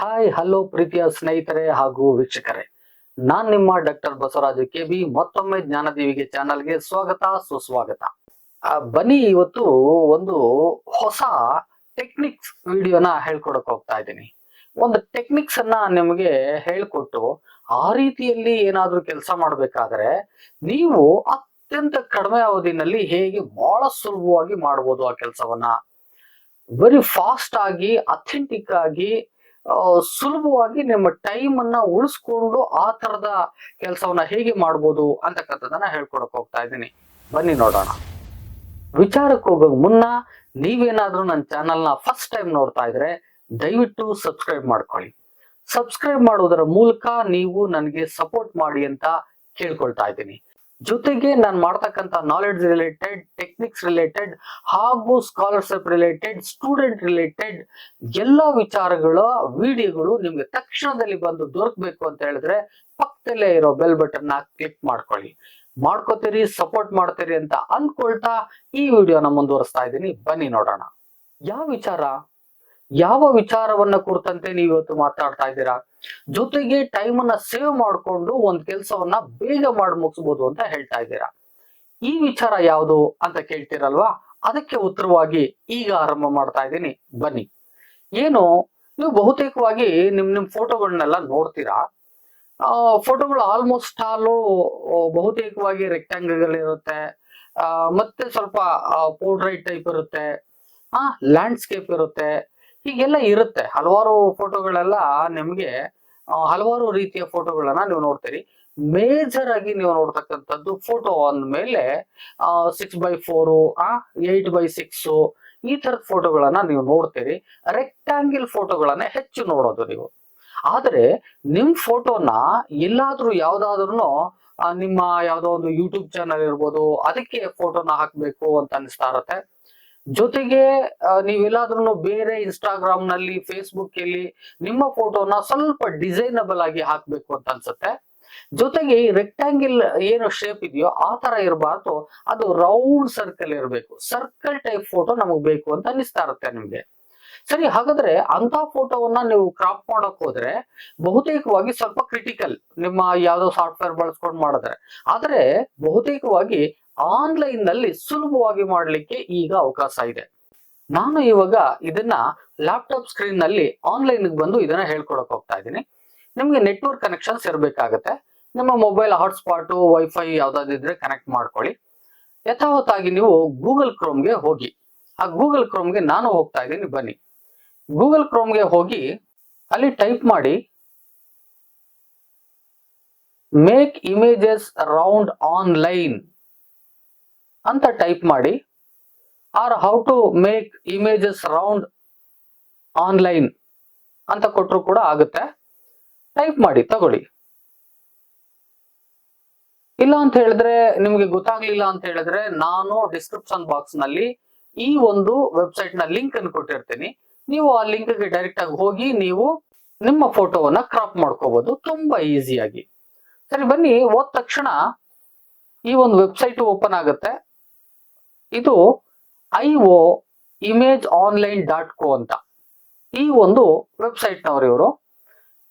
Hi hello ಪ್ರೀತಿಯ ಸ್ನೇಹಿತರೆ ಹಾಗೂ ವೀಕ್ಷಕರೇ, ನಾನ್ ನಿಮ್ಮ ಡಾಕ್ಟರ್ ಬಸವರಾಜ ಕೆಬಿ ಮತ್ತೊಮ್ಮೆ ಜ್ಞಾನ ದೀವಿಗೆ ಚಾನಲ್ಗೆ ಸ್ವಾಗತ ಸುಸ್ವಾಗತ. ಬನ್ನಿ ಇವತ್ತು ಒಂದು ಹೊಸ ಟೆಕ್ನಿಕ್ಸ್ ವಿಡಿಯೋನ ಹೇಳ್ಕೊಡಕ್ ಹೋಗ್ತಾ ಇದ್ದೀನಿ. ಒಂದು ಟೆಕ್ನಿಕ್ಸ್ ಅನ್ನ ನಿಮಗೆ ಹೇಳ್ಕೊಟ್ಟು ಆ ರೀತಿಯಲ್ಲಿ ಏನಾದ್ರೂ ಕೆಲಸ ಮಾಡ್ಬೇಕಾದ್ರೆ ನೀವು ಅತ್ಯಂತ ಕಡಿಮೆ ಅವಧಿನಲ್ಲಿ ಹೇಗೆ ಬಹಳ ಸುಲಭವಾಗಿ ಮಾಡ್ಬೋದು ಆ ಕೆಲಸವನ್ನ. ವೆರಿ ಫಾಸ್ಟ್ ಆಗಿ ಅಥೆಂಟಿಕ್ ಆಗಿ ಸುಲಭವಾಗಿ ನಿಮ್ಮ ಟೈಮ್ ಅನ್ನ ಉಳಿಸ್ಕೊಂಡು ಆ ತರದ ಕೆಲಸವನ್ನ ಹೇಗೆ ಮಾಡ್ಬೋದು ಅಂತಕ್ಕಂಥದ್ದನ್ನ ಹೇಳ್ಕೊಡಕ್ ಹೋಗ್ತಾ ಇದ್ದೀನಿ. ಬನ್ನಿ ನೋಡೋಣ. ವಿಚಾರಕ್ಕೆ ಹೋಗೋ ಮುನ್ನ ನೀವೇನಾದ್ರೂ ನನ್ನ ಚಾನಲ್ನ ಫಸ್ಟ್ ಟೈಮ್ ನೋಡ್ತಾ ಇದ್ರೆ ದಯವಿಟ್ಟು ಸಬ್ಸ್ಕ್ರೈಬ್ ಮಾಡ್ಕೊಳ್ಳಿ. ಸಬ್ಸ್ಕ್ರೈಬ್ ಮಾಡುವುದರ ಮೂಲಕ ನೀವು ನನಗೆ ಸಪೋರ್ಟ್ ಮಾಡಿ ಅಂತ ಕೇಳ್ಕೊಳ್ತಾ ಇದ್ದೀನಿ. ಜೊತೆಗೆ ನಾನು ಮಾಡ್ತಕ್ಕಂಥ ನಾಲೆಡ್ಜ್ ರಿಲೇಟೆಡ್, ಟೆಕ್ನಿಕ್ಸ್ ರಿಲೇಟೆಡ್ ಹಾಗೂ ಸ್ಕಾಲರ್ಶಿಪ್ ರಿಲೇಟೆಡ್, ಸ್ಟೂಡೆಂಟ್ ರಿಲೇಟೆಡ್ ಎಲ್ಲ ವಿಚಾರಗಳ ವಿಡಿಯೋಗಳು ನಿಮ್ಗೆ ತಕ್ಷಣದಲ್ಲಿ ಬಂದು ದೊರಕಬೇಕು ಅಂತ ಹೇಳಿದ್ರೆ ಪಕ್ಕದಲ್ಲೇ ಇರೋ ಬೆಲ್ ಬಟನ್ ನ ಕ್ಲಿಕ್ ಮಾಡ್ಕೋತೀರಿ, ಸಪೋರ್ಟ್ ಮಾಡ್ತೀರಿ ಅಂತ ಅನ್ಕೊಳ್ತಾ ಈ ವಿಡಿಯೋನ ಮುಂದುವರಿಸ್ತಾ ಇದ್ದೀನಿ. ಬನ್ನಿ ನೋಡೋಣ. ಯಾವ ವಿಚಾರವನ್ನ ಕುರಿತಂತೆ ನೀವು ಇವತ್ತು ಮಾತಾಡ್ತಾ ಇದ್ದೀರಾ, ಜೊತೆಗೆ ಟೈಮ್ ಅನ್ನ ಸೇವ್ ಮಾಡಿಕೊಂಡು ಒಂದ್ ಕೆಲಸವನ್ನ ಬೇಗ ಮಾಡಿ ಮುಗಿಸ್ಬೋದು ಅಂತ ಹೇಳ್ತಾ ಇದ್ದೀರಾ. ಈ ವಿಚಾರ ಯಾವುದು ಅಂತ ಕೇಳ್ತೀರಲ್ವಾ, ಅದಕ್ಕೆ ಉತ್ತರವಾಗಿ ಈಗ ಆರಂಭ ಮಾಡ್ತಾ ಇದ್ದೀನಿ. ಬನ್ನಿ. ಏನು, ನೀವು ಬಹುತೇಕವಾಗಿ ನಿಮ್ ಫೋಟೋಗಳನ್ನೆಲ್ಲ ನೋಡ್ತೀರಾ. ಫೋಟೋಗಳು ಆಲ್ಮೋಸ್ಟ್ ಆಲು ಬಹುತೇಕವಾಗಿ ರೆಕ್ಟಾಂಗಲ್ ಇರುತ್ತೆ, ಮತ್ತೆ ಸ್ವಲ್ಪ ಪೋರ್ಟ್ರೈಟ್ ಟೈಪ್ ಇರುತ್ತೆ, ಲ್ಯಾಂಡ್ಸ್ಕೇಪ್ ಇರುತ್ತೆ, ಹೀಗೆಲ್ಲ ಇರುತ್ತೆ. ಹಲವಾರು ಫೋಟೋಗಳೆಲ್ಲ ನಿಮ್ಗೆ ಹಲವಾರು ರೀತಿಯ ಫೋಟೋಗಳನ್ನ ನೀವು ನೋಡ್ತೀರಿ. ಮೇಜರ್ ಆಗಿ ನೀವು ನೋಡ್ತಕ್ಕಂಥದ್ದು ಫೋಟೋ ಅಂದ್ಮೇಲೆ 6x4, 8x6 ಈ ತರದ ಫೋಟೋಗಳನ್ನ ನೀವು ನೋಡ್ತೀರಿ. ರೆಕ್ಟಾಂಗಿಲ್ ಫೋಟೋಗಳನ್ನ ಹೆಚ್ಚು ನೋಡೋದು ನೀವು. ಆದ್ರೆ ನಿಮ್ ಫೋಟೋನ ಎಲ್ಲಾದ್ರೂ ಯಾವ್ದಾದ್ರು ನಿಮ್ಮ ಯಾವ್ದೋ ಒಂದು ಯೂಟ್ಯೂಬ್ ಚಾನಲ್ ಇರ್ಬೋದು, ಅದಕ್ಕೆ ಫೋಟೋನ ಹಾಕ್ಬೇಕು ಅಂತ ಅನಿಸ್ತಾ ಇರತ್ತೆ. ಜೊತೆಗೆ ನೀವೆಲ್ಲಾದ್ರೂ ಬೇರೆ ಇನ್ಸ್ಟಾಗ್ರಾಮ್ ನಲ್ಲಿ, ಫೇಸ್ಬುಕ್ ಅಲ್ಲಿ ನಿಮ್ಮ ಫೋಟೋನ ಸ್ವಲ್ಪ ಡಿಸೈನಬಲ್ ಆಗಿ ಹಾಕ್ಬೇಕು ಅಂತ ಅನ್ಸುತ್ತೆ. ಜೊತೆಗೆ ಈ ರೆಕ್ಟಾಂಗಿಲ್ ಏನು ಶೇಪ್ ಇದೆಯೋ ಆ ತರ ಇರಬಾರ್ದು, ಅದು ರೌಂಡ್ ಸರ್ಕಲ್ ಇರಬೇಕು. ಸರ್ಕಲ್ ಟೈಪ್ ಫೋಟೋ ನಮಗ್ ಬೇಕು ಅಂತ ಅನಿಸ್ತಾ ಇರುತ್ತೆ ನಿಮ್ಗೆ. ಸರಿ, ಹಾಗಾದ್ರೆ ಅಂತ ಫೋಟೋವನ್ನ ನೀವು ಕ್ರಾಪ್ ಮಾಡಕ್ ಹೋದ್ರೆ ಬಹುತೇಕವಾಗಿ ಸ್ವಲ್ಪ ಕ್ರಿಟಿಕಲ್, ನಿಮ್ಮ ಯಾವ್ದೋ ಸಾಫ್ಟ್ವೇರ್ ಬಳಸ್ಕೊಂಡು ಮಾಡಿದ್ರೆ. ಆದ್ರೆ ಬಹುತೇಕವಾಗಿ ಆನ್ಲೈನ್ ನಲ್ಲಿ ಸುಲಭವಾಗಿ ಮಾಡ್ಲಿಕ್ಕೆ ಈಗ ಅವಕಾಶ ಇದೆ. ನಾನು ಇವಾಗ ಇದನ್ನ ಲ್ಯಾಪ್ಟಾಪ್ ಸ್ಕ್ರೀನ್ ನಲ್ಲಿ ಆನ್ಲೈನ್ ಬಂದು ಇದನ್ನ ಹೇಳ್ಕೊಡಕ್ ಹೋಗ್ತಾ ಇದ್ದೀನಿ. ನಿಮ್ಗೆ ನೆಟ್ವರ್ಕ್ ಕನೆಕ್ಷನ್ಸ್ ಇರಬೇಕಾಗತ್ತೆ. ನಿಮ್ಮ ಮೊಬೈಲ್ ಹಾಟ್ಸ್ಪಾಟ್, ವೈಫೈ ಯಾವ್ದಾದಿದ್ರೆ ಕನೆಕ್ಟ್ ಮಾಡ್ಕೊಳ್ಳಿ. ಯಥಾವತ್ತಾಗಿ ನೀವು ಗೂಗಲ್ ಕ್ರೋಮ್ಗೆ ಹೋಗಿ. ಆ ಗೂಗಲ್ ಕ್ರೋಮ್ಗೆ ನಾನು ಹೋಗ್ತಾ ಇದ್ದೀನಿ. ಬನ್ನಿ, ಗೂಗಲ್ ಕ್ರೋಮ್ಗೆ ಹೋಗಿ ಅಲ್ಲಿ ಟೈಪ್ ಮಾಡಿ ಮೇಕ್ ಇಮೇಜಸ್ ರೌಂಡ್ ಆನ್ಲೈನ್ ಅಂತ ಟೈಪ್ ಮಾಡಿ, or how to make images round online ಅಂತ ಕೊಟ್ಟರು ಕೂಡ ಆಗುತ್ತೆ. ಟೈಪ್ ಮಾಡಿ ತಗೊಳ್ಳಿ. ಇಲ್ಲ ಅಂತ ಹೇಳಿದ್ರೆ, ನಿಮ್ಗೆ ಗೊತ್ತಾಗ್ಲಿಲ್ಲ ಅಂತ ಹೇಳಿದ್ರೆ, ನಾನು ಡಿಸ್ಕ್ರಿಪ್ಷನ್ ಬಾಕ್ಸ್ ನಲ್ಲಿ ಈ ಒಂದು ವೆಬ್ಸೈಟ್ ನ ಲಿಂಕ್ ಅನ್ನು ಕೊಟ್ಟಿರ್ತೀನಿ. ನೀವು ಆ ಲಿಂಕ್ ಗೆ ಡೈರೆಕ್ಟ್ ಆಗಿ ಹೋಗಿ ನೀವು ನಿಮ್ಮ ಫೋಟೋವನ್ನ ಕ್ರಾಪ್ ಮಾಡ್ಕೋಬಹುದು ತುಂಬಾ ಈಸಿಯಾಗಿ. ಸರಿ, ಬನ್ನಿ. ಹೋದ ತಕ್ಷಣ ಈ ಒಂದು ವೆಬ್ಸೈಟ್ ಓಪನ್ ಆಗುತ್ತೆ. ಇದು imageview.co ಅಂತ ಈ ಒಂದು ವೆಬ್ಸೈಟ್ ನವರು ಇವರು.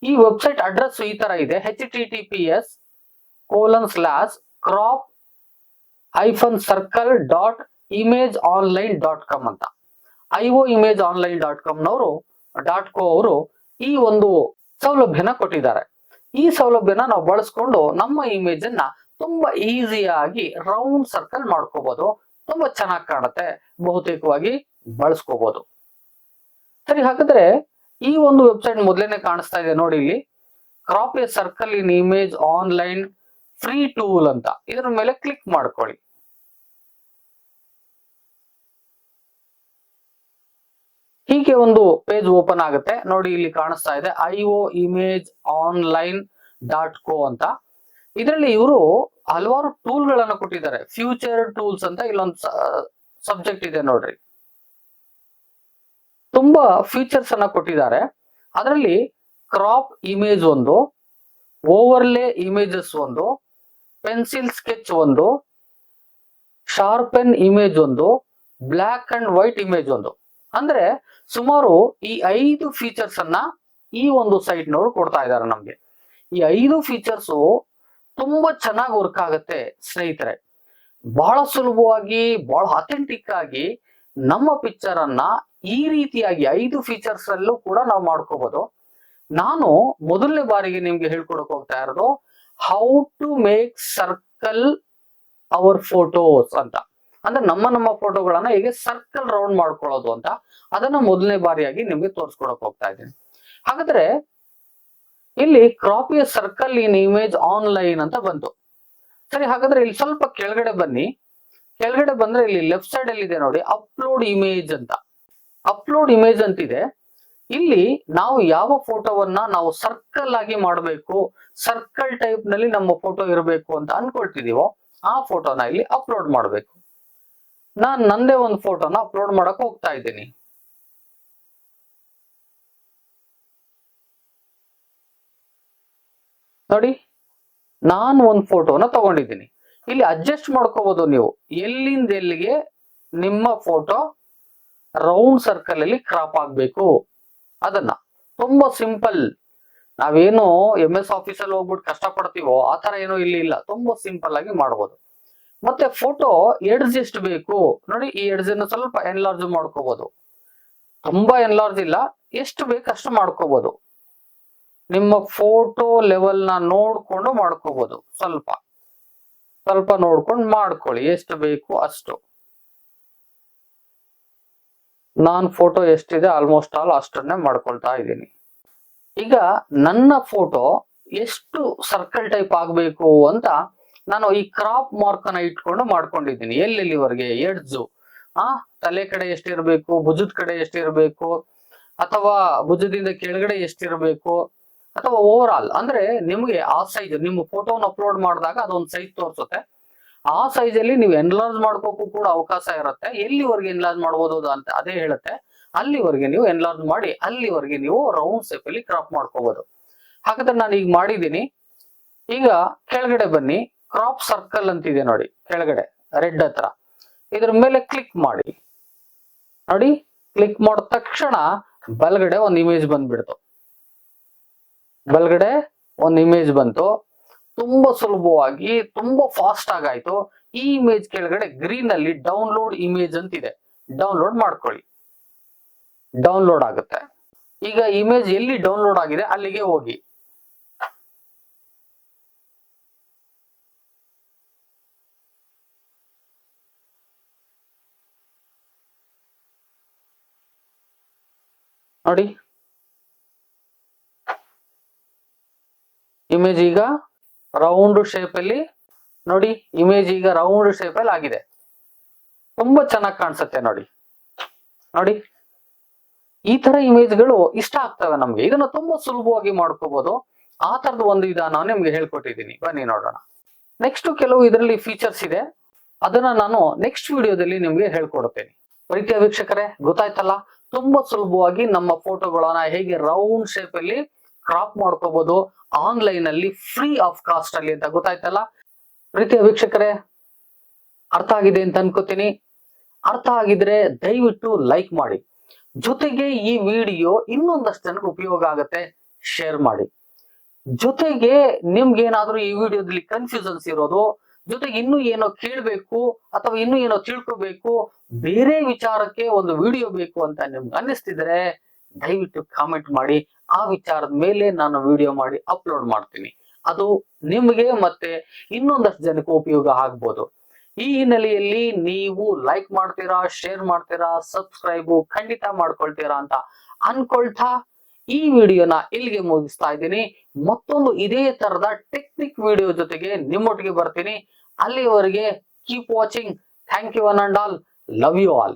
ಈ ವೆಬ್ಸೈಟ್ ಅಡ್ರೆಸ್ ಈ ತರ ಇದೆ: https://crop-circle.imageonline.com ಅಂತ. imageview.com ನವರು .co ಅವರು ಈ ಒಂದು ಸೌಲಭ್ಯನ ಕೊಟ್ಟಿದ್ದಾರೆ. ಈ ಸೌಲಭ್ಯನ ನಾವು ಬಳಸ್ಕೊಂಡು ನಮ್ಮ ಇಮೇಜ್ ಅನ್ನ ತುಂಬಾ ಈಸಿಯಾಗಿ ರೌಂಡ್ ಸರ್ಕಲ್ ಮಾಡ್ಕೋಬಹುದು. ತುಂಬಾ ಚೆನ್ನಾಗಿ ಕಾಣುತ್ತೆ, ಬಹುತೇಕವಾಗಿ ಬಳಸ್ಕೋಬಹುದು. ಸರಿ, ಹಾಗಾದ್ರೆ ಈ ಒಂದು ವೆಬ್ಸೈಟ್ ಮೊದಲೇನೆ ಕಾಣಿಸ್ತಾ ಇದೆ ನೋಡಿ ಇಲ್ಲಿ, crop A circle in image online free tool ಅಂತ. ಇದರ ಮೇಲೆ ಕ್ಲಿಕ್ ಮಾಡ್ಕೊಳ್ಳಿ. ಹೀಗೆ ಒಂದು ಪೇಜ್ ಓಪನ್ ಆಗುತ್ತೆ ನೋಡಿ. ಇಲ್ಲಿ ಕಾಣಿಸ್ತಾ ಇದೆ imageview.online.co ಅಂತ. ಇದರಲ್ಲಿ ಇವರು ಹಲವಾರು ಟೂಲ್ ಗಳನ್ನ ಕೊಟ್ಟಿದ್ದಾರೆ. ಫ್ಯೂಚರ್ ಟೂಲ್ಸ್ ಅಂತ ಇಲ್ಲೊಂದು ಸಬ್ಜೆಕ್ಟ್ ಇದೆ ನೋಡ್ರಿ. ತುಂಬಾ ಫೀಚರ್ಸ್ ಅನ್ನ ಕೊಟ್ಟಿದ್ದಾರೆ. ಅದರಲ್ಲಿ ಕ್ರಾಪ್ ಇಮೇಜ್ ಒಂದು, ಓವರ್ಲೇ ಇಮೇಜಸ್ ಒಂದು, ಪೆನ್ಸಿಲ್ ಸ್ಕೆಚ್ ಒಂದು, ಶಾರ್ಪೆನ್ ಇಮೇಜ್ ಒಂದು, ಬ್ಲಾಕ್ ಅಂಡ್ ವೈಟ್ ಇಮೇಜ್ ಒಂದು. ಅಂದ್ರೆ ಸುಮಾರು ಈ 5 ಫೀಚರ್ಸ್ ಅನ್ನ ಈ ಒಂದು ಸೈಟ್ ನವರು ಕೊಡ್ತಾ ಇದ್ದಾರೆ ನಮ್ಗೆ. ಈ 5 ಫೀಚರ್ಸ್ ತುಂಬಾ ಚೆನ್ನಾಗಿ ವರ್ಕ್ ಆಗುತ್ತೆ ಸ್ನೇಹಿತರೆ. ಬಹಳ ಸುಲಭವಾಗಿ ಬಹಳ ಅಥೆಂಟಿಕ್ ಆಗಿ ನಮ್ಮ ಪಿಕ್ಚರ್ ಅನ್ನ ಈ ರೀತಿಯಾಗಿ 5 ಫೀಚರ್ಸ್ ಅಲ್ಲೂ ಕೂಡ ನಾವು ಮಾಡ್ಕೋಬಹುದು. ನಾನು ಮೊದಲನೇ ಬಾರಿಗೆ ನಿಮ್ಗೆ ಹೇಳ್ಕೊಡಕ್ ಹೋಗ್ತಾ ಇರೋದು how to make circle our photos ಅಂತ. ಅಂದ್ರೆ ನಮ್ಮ ಫೋಟೋಗಳನ್ನ ಹೇಗೆ ಸರ್ಕಲ್ ರೌಂಡ್ ಮಾಡ್ಕೊಳ್ಳೋದು ಅಂತ ಅದನ್ನ ಮೊದಲನೇ ಬಾರಿಯಾಗಿ ನಿಮ್ಗೆ ತೋರಿಸ್ಕೊಡಕ್ ಹೋಗ್ತಾ ಇದ್ದೀನಿ. ಹಾಗಾದ್ರೆ ಇಲ್ಲಿ crop A circle in image online ಅಂತ ಬಂತು. ಸರಿ, ಹಾಗಾದ್ರೆ ಇಲ್ಲಿ ಸ್ವಲ್ಪ ಕೆಳಗಡೆ ಬನ್ನಿ. ಕೆಳಗಡೆ ಬಂದ್ರೆ ಇಲ್ಲಿ ಲೆಫ್ಟ್ ಸೈಡ್ ಅಲ್ಲಿ ಇದೆ ನೋಡಿ ಅಪ್ಲೋಡ್ ಇಮೇಜ್ ಅಂತ. ಅಪ್ಲೋಡ್ ಇಮೇಜ್ ಅಂತಿದೆ. ಇಲ್ಲಿ ನಾವು ಯಾವ ಫೋಟೋವನ್ನ ನಾವು ಸರ್ಕಲ್ ಆಗಿ ಮಾಡಬೇಕು, ಸರ್ಕಲ್ ಟೈಪ್ ನಲ್ಲಿ ನಮ್ಮ ಫೋಟೋ ಇರಬೇಕು ಅಂತ ಅನ್ಕೊಳ್ತಿದೀವೋ ಆ ಫೋಟೋನ ಇಲ್ಲಿ ಅಪ್ಲೋಡ್ ಮಾಡಬೇಕು. ನಾನ್ ನಂದೇ ಒಂದು ಫೋಟೋನ ಅಪ್ಲೋಡ್ ಮಾಡಕ್ ಹೋಗ್ತಾ ಇದ್ದೀನಿ. ನೋಡಿ, ನಾನು ಒಂದು ಫೋಟೋನ ತಗೊಂಡಿದ್ದೀನಿ. ಇಲ್ಲಿ ಅಡ್ಜಸ್ಟ್ ಮಾಡ್ಕೋಬಹುದು ನೀವು ಎಲ್ಲಿಂದ ಎಲ್ಲಿಗೆ ನಿಮ್ಮ ಫೋಟೋ ರೌಂಡ್ ಸರ್ಕಲ್ ಅಲ್ಲಿ ಕ್ರಾಪ್ ಆಗ್ಬೇಕು ಅದನ್ನ. ತುಂಬಾ ಸಿಂಪಲ್. ನಾವೇನು MS ಆಫೀಸ್ ಅಲ್ಲಿ ಹೋಗ್ಬಿಟ್ಟು ಕಷ್ಟ ಪಡ್ತೀವೋ ಆ ತರ ಏನೋ ಇಲ್ಲಿ ಇಲ್ಲ. ತುಂಬಾ ಸಿಂಪಲ್ ಆಗಿ ಮಾಡಬಹುದು. ಮತ್ತೆ ಫೋಟೋ ಎಡ್ಜ್ ಎಷ್ಟು ಬೇಕು ನೋಡಿ, ಈ ಎಡ್ಜ್ ಅನ್ನು ಸ್ವಲ್ಪ ಎನ್ಲಾರ್ಜ್ ಮಾಡ್ಕೋಬಹುದು. ತುಂಬಾ ಎನ್ಲಾರ್ಜ್ ಇಲ್ಲ, ಎಷ್ಟು ಬೇಕು ಅಷ್ಟು ಮಾಡ್ಕೋಬಹುದು. ನಿಮ್ಮ ಫೋಟೋ ಲೆವೆಲ್ ನ ನೋಡ್ಕೊಂಡು ಮಾಡ್ಕೋಬಹುದು. ಸ್ವಲ್ಪ ಸ್ವಲ್ಪ ನೋಡ್ಕೊಂಡು ಮಾಡ್ಕೊಳ್ಳಿ, ಎಷ್ಟು ಬೇಕು ಅಷ್ಟು. ನಾನ್ ಫೋಟೋ ಎಷ್ಟಿದೆ ಆಲ್ಮೋಸ್ಟ್ ಆಲ್ ಅಷ್ಟನ್ನೇ ಮಾಡ್ಕೊಳ್ತಾ ಇದ್ದೀನಿ. ಈಗ ನನ್ನ ಫೋಟೋ ಎಷ್ಟು ಸರ್ಕಲ್ ಟೈಪ್ ಆಗ್ಬೇಕು ಅಂತ ನಾನು ಈ ಕ್ರಾಪ್ ಮಾರ್ಕ್ ಅನ್ನ ಇಟ್ಕೊಂಡು ಮಾಡ್ಕೊಂಡಿದ್ದೀನಿ. ಎಲ್ಲೆಲ್ಲಿವರೆಗೆ ಎಡ್ಜು, ತಲೆ ಕಡೆ ಎಷ್ಟಿರ್ಬೇಕು, ಭುಜದ ಕಡೆ ಎಷ್ಟಿರ್ಬೇಕು, ಅಥವಾ ಭುಜದಿಂದ ಕೆಳಗಡೆ ಎಷ್ಟಿರ್ಬೇಕು, ಅಥವಾ ಓವರ್ ಆಲ್ ಅಂದ್ರೆ ನಿಮ್ಗೆ ಆ ಸೈಜ್ ನಿಮ್ಮ ಫೋಟೋನ ಅಪ್ಲೋಡ್ ಮಾಡಿದಾಗ ಅದೊಂದು ಸೈಜ್ ತೋರಿಸುತ್ತೆ. ಆ ಸೈಜ್ ಅಲ್ಲಿ ನೀವು ಎನ್ಲಾರ್ಜ್ ಮಾಡ್ಕೋಕು ಕೂಡ ಅವಕಾಶ ಇರುತ್ತೆ. ಎಲ್ಲಿವರೆಗೆ ಎನ್ಲಾರ್ಜ್ ಮಾಡ್ಬೋದು ಅಂತ ಅದೇ ಹೇಳುತ್ತೆ. ಅಲ್ಲಿವರೆಗೆ ನೀವು ಎನ್ಲಾರ್ಜ್ ಮಾಡಿ ಅಲ್ಲಿವರೆಗೆ ನೀವು ರೌಂಡ್ ಶೇಪ್ ಅಲ್ಲಿ ಕ್ರಾಪ್ ಮಾಡ್ಕೋಬಹುದು. ಹಾಗಾದ್ರೆ ನಾನು ಈಗ ಮಾಡಿದ್ದೀನಿ. ಈಗ ಕೆಳಗಡೆ ಬನ್ನಿ, ಕ್ರಾಪ್ ಸರ್ಕಲ್ ಅಂತಿದೆ ನೋಡಿ ಕೆಳಗಡೆ ರೆಡ್ ಹತ್ರ. ಇದ್ರ ಮೇಲೆ ಕ್ಲಿಕ್ ಮಾಡಿ. ನೋಡಿ, ಕ್ಲಿಕ್ ಮಾಡಿದ ತಕ್ಷಣ ಬಲಗಡೆ ಒಂದು ಇಮೇಜ್ ಬಂದ್ಬಿಡ್ತು. ಬಲಗಡೆ ಒಂದು ಇಮೇಜ್ ಬಂತು. ತುಂಬಾ ಸುಲಭವಾಗಿ ತುಂಬಾ ಫಾಸ್ಟ್ ಆಗಾಯ್ತು. ಈ ಇಮೇಜ್ ಕೆಳಗಡೆ ಗ್ರೀನ್ ಅಲ್ಲಿ ಡೌನ್ಲೋಡ್ ಇಮೇಜ್ ಅಂತಿದೆ, ಡೌನ್ಲೋಡ್ ಮಾಡ್ಕೊಳ್ಳಿ. ಡೌನ್ಲೋಡ್ ಆಗುತ್ತೆ. ಈಗ ಇಮೇಜ್ ಎಲ್ಲಿ ಡೌನ್ಲೋಡ್ ಆಗಿದೆ ಅಲ್ಲಿಗೆ ಹೋಗಿ. ನೋಡಿ, ಇಮೇಜ್ ಈಗ ರೌಂಡ್ ಶೇಪ್ ಅಲ್ಲಿ ನೋಡಿ, ಇಮೇಜ್ ಈಗ ರೌಂಡ್ ಶೇಪ್ ಅಲ್ಲಿ ಆಗಿದೆ. ತುಂಬಾ ಚೆನ್ನಾಗಿ ಕಾಣಿಸುತ್ತೆ ನೋಡಿ. ನೋಡಿ, ಈ ತರ ಇಮೇಜ್ಗಳು ಇಷ್ಟ ಆಗ್ತವೆ ನಮ್ಗೆ. ಇದನ್ನ ತುಂಬಾ ಸುಲಭವಾಗಿ ಮಾಡ್ಕೋಬಹುದು. ಆ ತರದ ಒಂದು ವಿಧಾನ ನಿಮ್ಗೆ ಹೇಳ್ಕೊಟ್ಟಿದ್ದೀನಿ. ಬನ್ನಿ ನೋಡೋಣ. ನೆಕ್ಸ್ಟ್ ಕೆಲವು ಇದರಲ್ಲಿ ಫೀಚರ್ಸ್ ಇದೆ, ಅದನ್ನ ನಾನು ನೆಕ್ಸ್ಟ್ ವಿಡಿಯೋದಲ್ಲಿ ನಿಮ್ಗೆ ಹೇಳ್ಕೊಡ್ತೇನೆ. ಪ್ರೀತಿಯ ವೀಕ್ಷಕರೇ, ಗೊತ್ತಾಯ್ತಲ್ಲ, ತುಂಬಾ ಸುಲಭವಾಗಿ ನಮ್ಮ ಫೋಟೋಗಳನ್ನ ಹೇಗೆ ರೌಂಡ್ ಶೇಪ್ ಅಲ್ಲಿ ಕ್ರಾಪ್ ಮಾಡ್ಕೋಬಹುದು ಆನ್ಲೈನ್ ಅಲ್ಲಿ ಫ್ರೀ ಆಫ್ ಕಾಸ್ಟ್ ಅಲ್ಲಿ ಅಂತ ಗೊತ್ತಾಯ್ತಲ್ಲ. ಪ್ರೀತಿಯ ವೀಕ್ಷಕರೇ, ಅರ್ಥ ಆಗಿದೆ ಅಂತ ಅನ್ಕೋತೀನಿ. ಅರ್ಥ ಆಗಿದ್ರೆ ದಯವಿಟ್ಟು ಲೈಕ್ ಮಾಡಿ. ಜೊತೆಗೆ ಈ ವಿಡಿಯೋ ಇನ್ನೊಂದಷ್ಟು ಜನಕ್ಕೆ ಉಪಯೋಗ ಆಗುತ್ತೆ, ಶೇರ್ ಮಾಡಿ. ಜೊತೆಗೆ ನಿಮ್ಗೆ ಏನಾದ್ರೂ ಈ ವಿಡಿಯೋದಲ್ಲಿ ಕನ್ಫ್ಯೂಷನ್ಸ್ ಇರೋದು, ಜೊತೆಗೆ ಇನ್ನೂ ಏನೋ ಕೇಳಬೇಕು ಅಥವಾ ಇನ್ನೂ ಏನೋ ತಿಳ್ಕೋಬೇಕು, ಬೇರೆ ವಿಚಾರಕ್ಕೆ ಒಂದು ವಿಡಿಯೋ ಬೇಕು ಅಂತ ನಿಮ್ಗೆ ಅನ್ನಿಸ್ತಿದ್ರೆ ದಯವಿಟ್ಟು ಕಾಮೆಂಟ್ ಮಾಡಿ. ಆ ವಿಚಾರದ ಮೇಲೆ ನಾನು ವಿಡಿಯೋ ಮಾಡಿ ಅಪ್ಲೋಡ್ ಮಾಡ್ತೀನಿ. ಅದು ನಿಮ್ಗೆ ಮತ್ತೆ ಇನ್ನೊಂದಷ್ಟು ಜನಕ್ಕೆ ಉಪಯೋಗ ಆಗ್ಬೋದು. ಈ ಹಿನ್ನೆಲೆಯಲ್ಲಿ ನೀವು ಲೈಕ್ ಮಾಡ್ತೀರಾ, ಶೇರ್ ಮಾಡ್ತೀರಾ, ಸಬ್ಸ್ಕ್ರೈಬ್ ಖಂಡಿತ ಮಾಡ್ಕೊಳ್ತೀರಾ ಅಂತ ಅನ್ಕೊಳ್ತಾ ಈ ವಿಡಿಯೋನ ಇಲ್ಲಿಗೆ ಮುಗಿಸ್ತಾ ಇದ್ದೀನಿ. ಮತ್ತೊಂದು ಇದೇ ತರದ ಟೆಕ್ನಿಕ್ ವಿಡಿಯೋ ಜೊತೆಗೆ ನಿಮ್ಮೊಟ್ಟಿಗೆ ಬರ್ತೀನಿ. ಅಲ್ಲಿವರೆಗೆ keep watching. Thank you one and all. Love you all.